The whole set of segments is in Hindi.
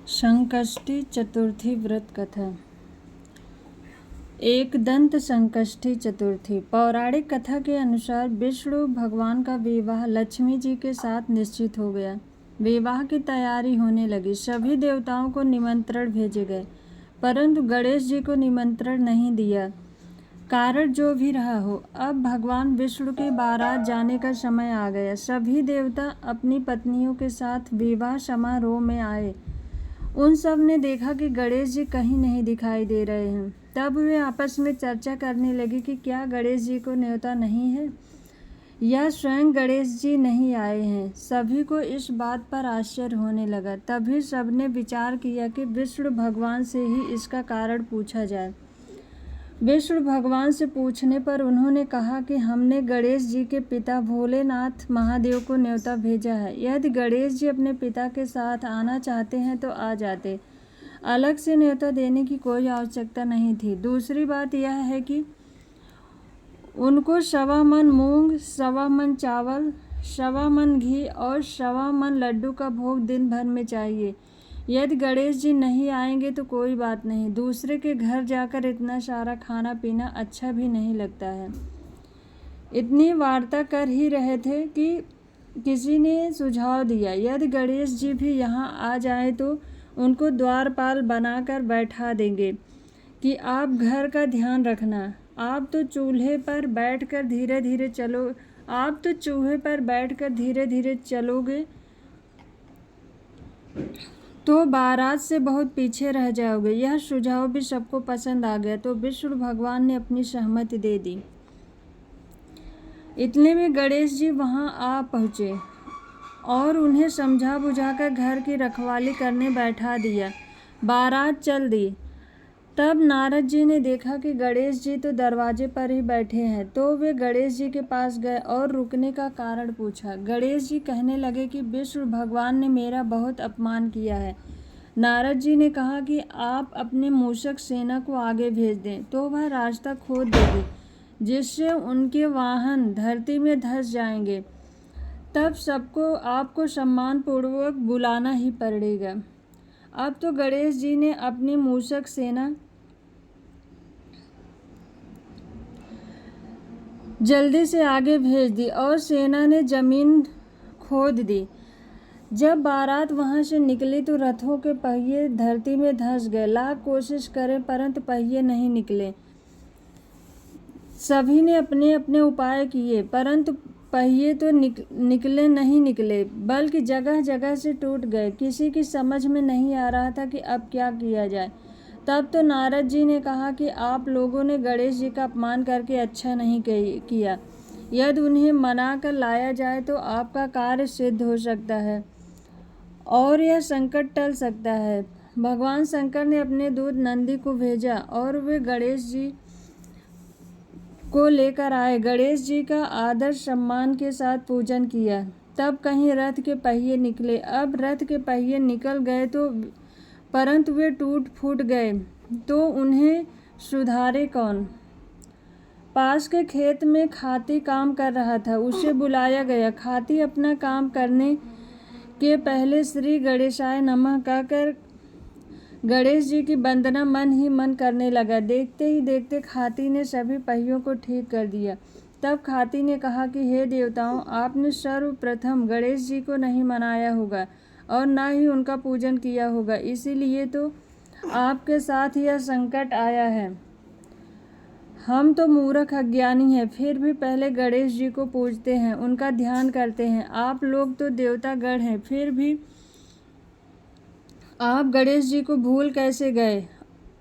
संकष्टी चतुर्थी व्रत कथा। एक दंत संकष्टी चतुर्थी। पौराणिक कथा के अनुसार विष्णु भगवान का विवाह लक्ष्मी जी के साथ निश्चित हो गया। विवाह की तैयारी होने लगी। सभी देवताओं को निमंत्रण भेजे गए, परंतु गणेश जी को निमंत्रण नहीं दिया। कारण जो भी रहा हो, अब भगवान विष्णु के बारात जाने का समय आ गया। सभी देवता अपनी पत्नियों के साथ विवाह समारोह में आए। उन सब ने देखा कि गणेश जी कहीं नहीं दिखाई दे रहे हैं। तब वे आपस में चर्चा करने लगे कि क्या गणेश जी को न्योता नहीं है या स्वयं गणेश जी नहीं आए हैं। सभी को इस बात पर आश्चर्य होने लगा। तभी सबने विचार किया कि विष्णु भगवान से ही इसका कारण पूछा जाए। विष्णु भगवान से पूछने पर उन्होंने कहा कि हमने गणेश जी के पिता भोलेनाथ महादेव को न्योता भेजा है। यदि गणेश जी अपने पिता के साथ आना चाहते हैं तो आ जाते, अलग से न्योता देने की कोई आवश्यकता नहीं थी। दूसरी बात यह है कि उनको 1.25 मन मूंग, 1.25 मन चावल, 1.25 मन घी और 1.25 मन लड्डू का भोग दिन भर में चाहिए। यदि गणेश जी नहीं आएंगे तो कोई बात नहीं, दूसरे के घर जाकर इतना सारा खाना पीना अच्छा भी नहीं लगता है। इतनी वार्ता कर ही रहे थे कि किसी ने सुझाव दिया, यदि गणेश जी भी यहाँ आ जाएं तो उनको द्वारपाल बनाकर बैठा देंगे कि आप घर का ध्यान रखना। आप तो चूल्हे पर बैठकर धीरे धीरे चलोगे तो बारात से बहुत पीछे रह जाओगे। यह सुझाव भी सबको पसंद आ गया, तो विष्णु भगवान ने अपनी सहमति दे दी। इतने में गणेश जी वहां आ पहुँचे और उन्हें समझा बुझाकर घर की रखवाली करने बैठा दिया। बारात चल दी। तब नारद जी ने देखा कि गणेश जी तो दरवाजे पर ही बैठे हैं, तो वे गणेश जी के पास गए और रुकने का कारण पूछा। गणेश जी कहने लगे कि विष्णु भगवान ने मेरा बहुत अपमान किया है। नारद जी ने कहा कि आप अपने मूषक सेना को आगे भेज दें तो वह रास्ता खोद देगी, जिससे उनके वाहन धरती में धंस जाएंगे। तब सबको आपको सम्मान पूर्वक बुलाना ही पड़ेगा। अब तो गणेश जी ने अपनी मूषक सेना जल्दी से आगे भेज दी और सेना ने जमीन खोद दी। जब बारात वहां से निकली तो रथों के पहिए धरती में धंस गए। लाख कोशिश करें परंतु पहिए नहीं निकले। सभी ने अपने अपने उपाय किए, परंतु पहिए तो नहीं निकले, बल्कि जगह जगह से टूट गए। किसी की समझ में नहीं आ रहा था कि अब क्या किया जाए। तब तो नारद जी ने कहा कि आप लोगों ने गणेश जी का अपमान करके अच्छा नहीं किया। यदि उन्हें मना कर लाया जाए तो आपका कार्य सिद्ध हो सकता है और यह संकट टल सकता है। भगवान शंकर ने अपने दूत नंदी को भेजा और वे गणेश जी को लेकर आए। गणेश जी का आदर सम्मान के साथ पूजन किया। तब कहीं रथ के पहिए निकले। अब रथ के पहिए निकल गए तो परंतु वे टूट फूट गए, तो उन्हें सुधारे कौन। पास के खेत में खाती काम कर रहा था, उसे बुलाया गया। खाती अपना काम करने के पहले श्री गणेशाय नमः कहकर गणेश जी की वंदना मन ही मन करने लगा। देखते ही देखते खाती ने सभी पहियों को ठीक कर दिया। तब खाती ने कहा कि हे देवताओं, आपने सर्वप्रथम गणेश जी को नहीं मनाया होगा और न ही उनका पूजन किया होगा, इसीलिए तो आपके साथ यह संकट आया है। हम तो मूर्ख अज्ञानी हैं, फिर भी पहले गणेश जी को पूजते हैं, उनका ध्यान करते हैं। आप लोग तो देवतागण हैं, फिर भी आप गणेश जी को भूल कैसे गए।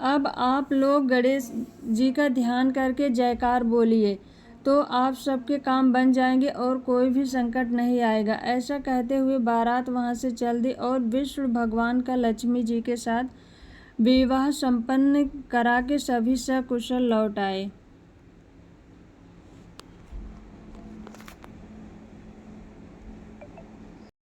अब आप लोग गणेश जी का ध्यान करके जयकार बोलिए तो आप सबके काम बन जाएंगे और कोई भी संकट नहीं आएगा। ऐसा कहते हुए बारात वहां से चल दी और विष्णु भगवान का लक्ष्मी जी के साथ विवाह संपन्न करा के सभी सकुशल लौट आए।